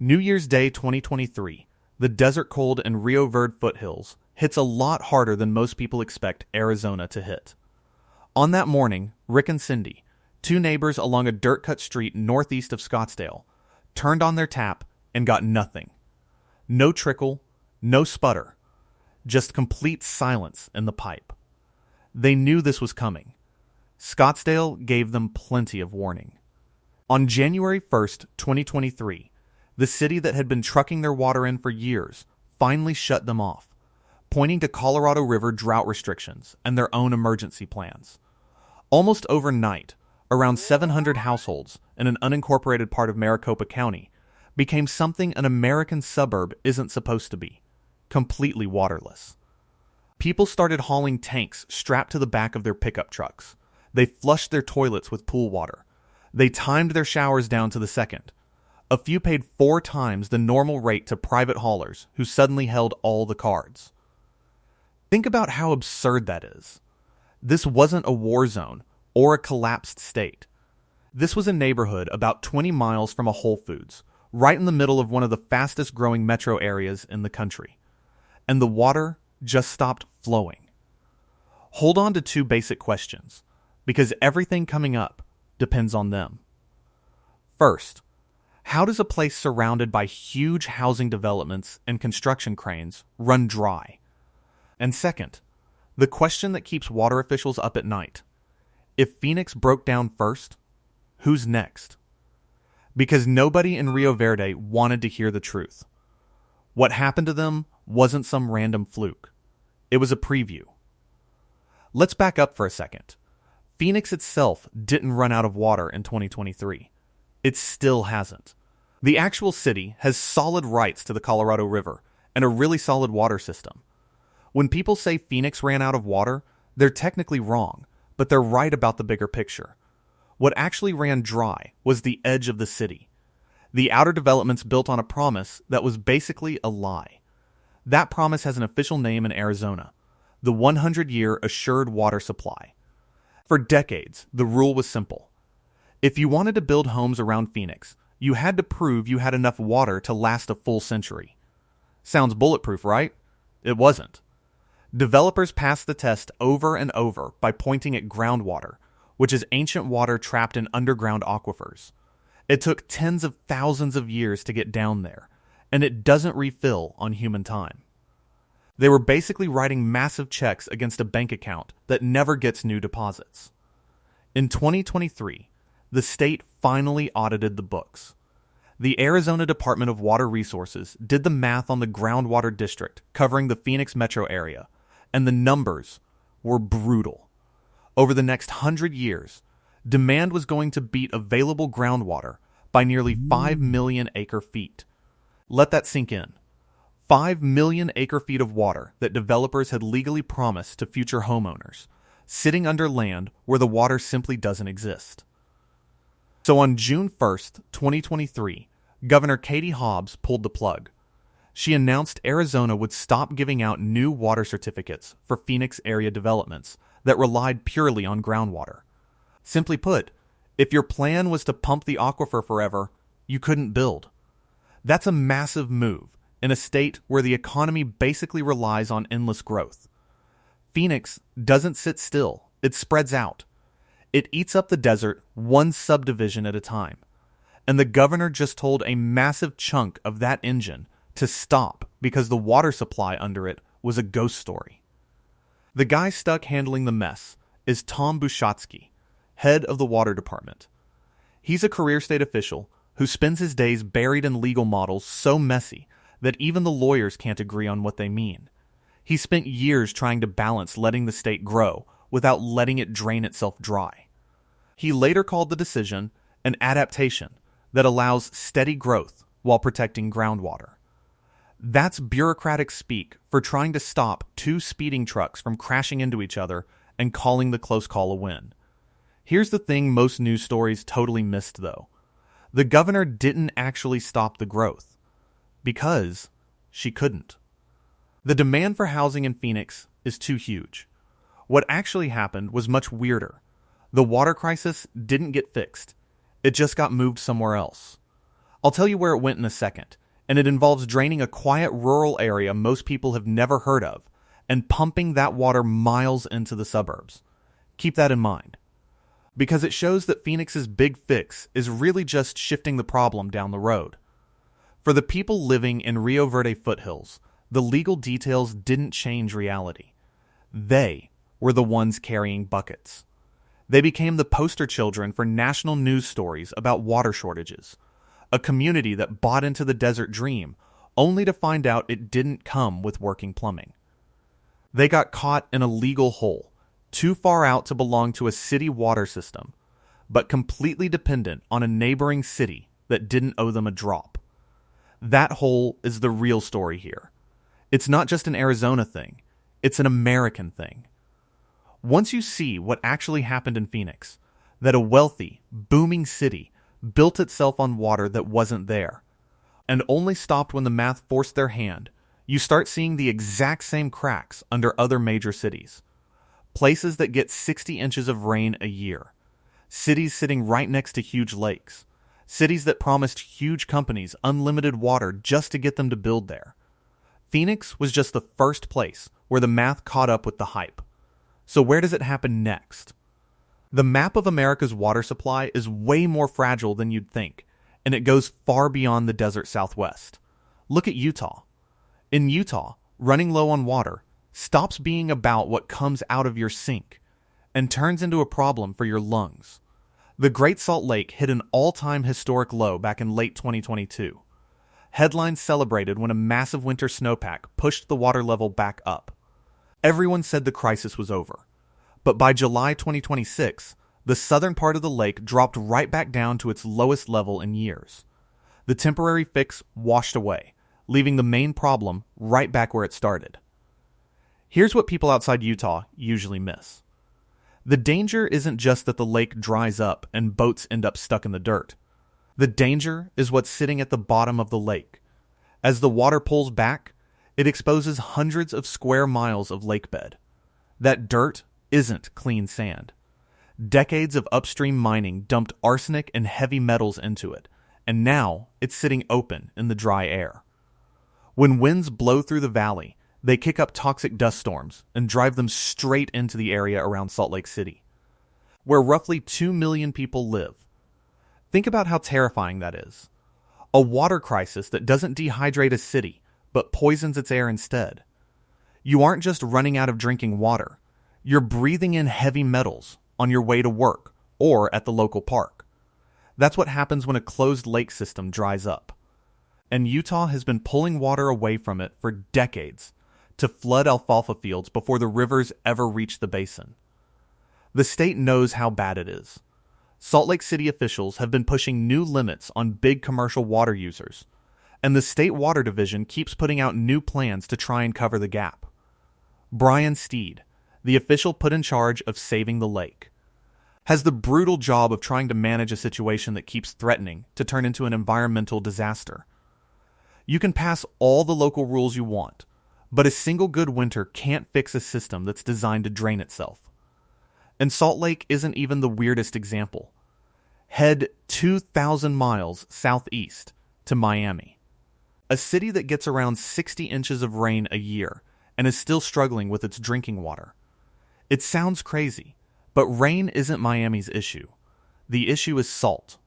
New Year's Day 2023, the desert cold and Rio Verde foothills hits a lot harder than most people expect Arizona to hit. On that morning, Rick and Cindy, two neighbors along a dirt-cut street northeast of Scottsdale, turned on their tap and got nothing. No trickle, no sputter, just complete silence in the pipe. They knew this was coming. Scottsdale gave them plenty of warning. On January 1st, 2023, the city that had been trucking their water in for years finally shut them off, pointing to Colorado River drought restrictions and their own emergency plans. Almost overnight, around 700 households in an unincorporated part of Maricopa County became something an American suburb isn't supposed to be, completely waterless. People started hauling tanks strapped to the back of their pickup trucks. They flushed their toilets with pool water. They timed their showers down to the second. A few paid 4 times the normal rate to private haulers who suddenly held all the cards. Think about how absurd that is. This wasn't a war zone or a collapsed state. This was a neighborhood about 20 miles from a Whole Foods, right in the middle of one of the fastest growing metro areas in the country. And the water just stopped flowing. Hold on to 2 basic questions, because everything coming up depends on them. First, how does a place surrounded by huge housing developments and construction cranes run dry? And second, the question that keeps water officials up at night. If Phoenix broke down first, who's next? Because nobody in Rio Verde wanted to hear the truth. What happened to them wasn't some random fluke. It was a preview. Let's back up for a second. Phoenix itself didn't run out of water in 2023. It still hasn't. The actual city has solid rights to the Colorado River and a really solid water system. When people say Phoenix ran out of water, they're technically wrong, but they're right about the bigger picture. What actually ran dry was the edge of the city. The outer developments built on a promise that was basically a lie. That promise has an official name in Arizona, the 100-year Assured Water Supply. For decades, the rule was simple. If you wanted to build homes around Phoenix, you had to prove you had enough water to last a full century. Sounds bulletproof, right? It wasn't. Developers passed the test over and over by pointing at groundwater, which is ancient water trapped in underground aquifers. It took tens of thousands of years to get down there, and it doesn't refill on human time. They were basically writing massive checks against a bank account that never gets new deposits. In 2023, the state finally audited the books. The Arizona Department of Water Resources did the math on the groundwater district covering the Phoenix metro area, and the numbers were brutal. Over the next 100 years, demand was going to beat available groundwater by nearly 5 million acre-feet. Let that sink in. 5 million acre-feet of water that developers had legally promised to future homeowners, sitting under land where the water simply doesn't exist. So on June 1st, 2023, Governor Katie Hobbs pulled the plug. She announced Arizona would stop giving out new water certificates for Phoenix area developments that relied purely on groundwater. Simply put, if your plan was to pump the aquifer forever, you couldn't build. That's a massive move in a state where the economy basically relies on endless growth. Phoenix doesn't sit still, it spreads out. It eats up the desert one subdivision at a time. And the governor just told a massive chunk of that engine to stop because the water supply under it was a ghost story. The guy stuck handling the mess is Tom Bushatsky, head of the water department. He's a career state official who spends his days buried in legal models so messy that even the lawyers can't agree on what they mean. He spent years trying to balance letting the state grow without letting it drain itself dry. He later called the decision an adaptation that allows steady growth while protecting groundwater. That's bureaucratic speak for trying to stop 2 speeding trucks from crashing into each other and calling the close call a win. Here's the thing most news stories totally missed, though. The governor didn't actually stop the growth, because she couldn't. The demand for housing in Phoenix is too huge. What actually happened was much weirder. The water crisis didn't get fixed. It just got moved somewhere else. I'll tell you where it went in a second, and it involves draining a quiet rural area most people have never heard of and pumping that water miles into the suburbs. Keep that in mind, because it shows that Phoenix's big fix is really just shifting the problem down the road. For the people living in Rio Verde foothills, the legal details didn't change reality. They were the ones carrying buckets. They became the poster children for national news stories about water shortages, a community that bought into the desert dream only to find out it didn't come with working plumbing. They got caught in a legal hole, too far out to belong to a city water system, but completely dependent on a neighboring city that didn't owe them a drop. That hole is the real story here. It's not just an Arizona thing, it's an American thing. Once you see what actually happened in Phoenix, that a wealthy, booming city built itself on water that wasn't there, and only stopped when the math forced their hand, you start seeing the exact same cracks under other major cities. Places that get 60 inches of rain a year. Cities sitting right next to huge lakes. Cities that promised huge companies unlimited water just to get them to build there. Phoenix was just the first place where the math caught up with the hype. So where does it happen next? The map of America's water supply is way more fragile than you'd think, and it goes far beyond the desert Southwest. Look at Utah. In Utah, running low on water stops being about what comes out of your sink and turns into a problem for your lungs. The Great Salt Lake hit an all-time historic low back in late 2022. Headlines celebrated when a massive winter snowpack pushed the water level back up. Everyone said the crisis was over. But by July 2026, the southern part of the lake dropped right back down to its lowest level in years. The temporary fix washed away, leaving the main problem right back where it started. Here's what people outside Utah usually miss. The danger isn't just that the lake dries up and boats end up stuck in the dirt. The danger is what's sitting at the bottom of the lake. As the water pulls back, it exposes hundreds of square miles of lake bed. That dirt isn't clean sand. Decades of upstream mining dumped arsenic and heavy metals into it, and now it's sitting open in the dry air. When winds blow through the valley, they kick up toxic dust storms and drive them straight into the area around Salt Lake City, where roughly 2 million people live. Think about how terrifying that is. A water crisis that doesn't dehydrate a city, but poisons its air instead. You aren't just running out of drinking water. You're breathing in heavy metals on your way to work or at the local park. That's what happens when a closed lake system dries up. And Utah has been pulling water away from it for decades to flood alfalfa fields before the rivers ever reach the basin. The state knows how bad it is. Salt Lake City officials have been pushing new limits on big commercial water users, and the State Water Division keeps putting out new plans to try and cover the gap. Brian Steed, the official put in charge of saving the lake, has the brutal job of trying to manage a situation that keeps threatening to turn into an environmental disaster. You can pass all the local rules you want, but a single good winter can't fix a system that's designed to drain itself. And Salt Lake isn't even the weirdest example. Head 2,000 miles southeast to Miami, a city that gets around 60 inches of rain a year and is still struggling with its drinking water. It sounds crazy, but rain isn't Miami's issue. The issue is salt.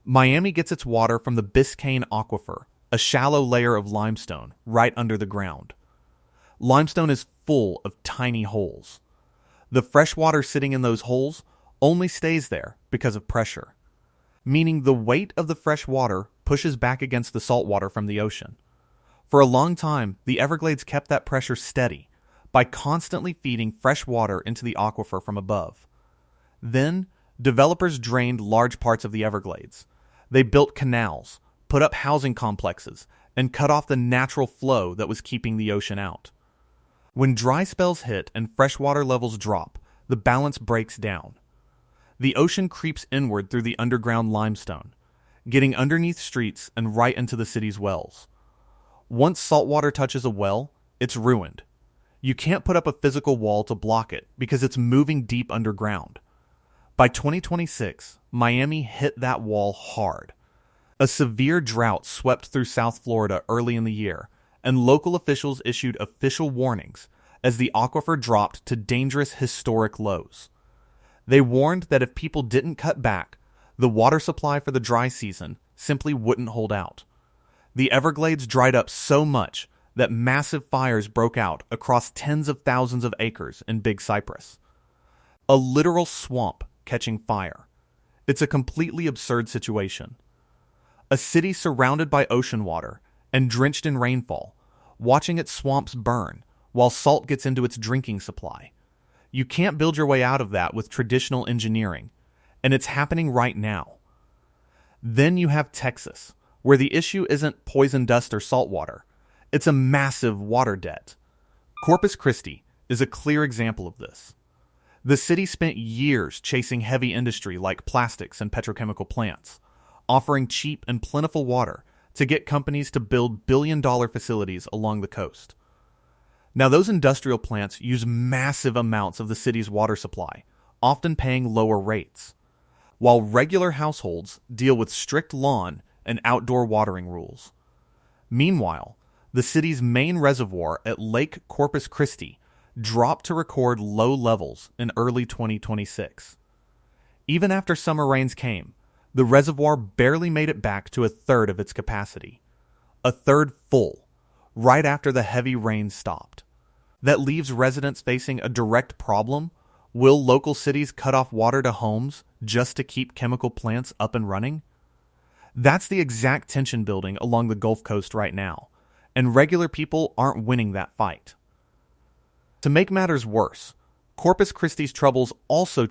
Miami gets its water from the Biscayne Aquifer, a shallow layer of limestone right under the ground. Limestone is full of tiny holes. The fresh water sitting in those holes only stays there because of pressure, meaning the weight of the fresh water pushes back against the salt water from the ocean. For a long time, the Everglades kept that pressure steady by constantly feeding fresh water into the aquifer from above. Then, developers drained large parts of the Everglades. They built canals, put up housing complexes, and cut off the natural flow that was keeping the ocean out. When dry spells hit and freshwater levels drop, the balance breaks down. The ocean creeps inward through the underground limestone, getting underneath streets and right into the city's wells. Once saltwater touches a well, it's ruined. You can't put up a physical wall to block it because it's moving deep underground. By 2026, Miami hit that wall hard. A severe drought swept through South Florida early in the year, and local officials issued official warnings as the aquifer dropped to dangerous historic lows. They warned that if people didn't cut back, the water supply for the dry season simply wouldn't hold out. The Everglades dried up so much that massive fires broke out across tens of thousands of acres in Big Cypress. A literal swamp catching fire. It's a completely absurd situation. A city surrounded by ocean water and drenched in rainfall, watching its swamps burn while salt gets into its drinking supply. You can't build your way out of that with traditional engineering, and it's happening right now. Then you have Texas, where the issue isn't poison dust or saltwater. It's a massive water debt. Corpus Christi is a clear example of this. The city spent years chasing heavy industry like plastics and petrochemical plants, offering cheap and plentiful water to get companies to build billion-dollar facilities along the coast. Now, those industrial plants use massive amounts of the city's water supply, often paying lower rates, while regular households deal with strict lawn and outdoor watering rules. Meanwhile, the city's main reservoir at Lake Corpus Christi dropped to record low levels in early 2026. Even after summer rains came, the reservoir barely made it back to a third of its capacity. A third full, right after the heavy rain stopped. That leaves residents facing a direct problem. Will local cities cut off water to homes just to keep chemical plants up and running? That's the exact tension building along the Gulf Coast right now, and regular people aren't winning that fight. To make matters worse, Corpus Christi's troubles also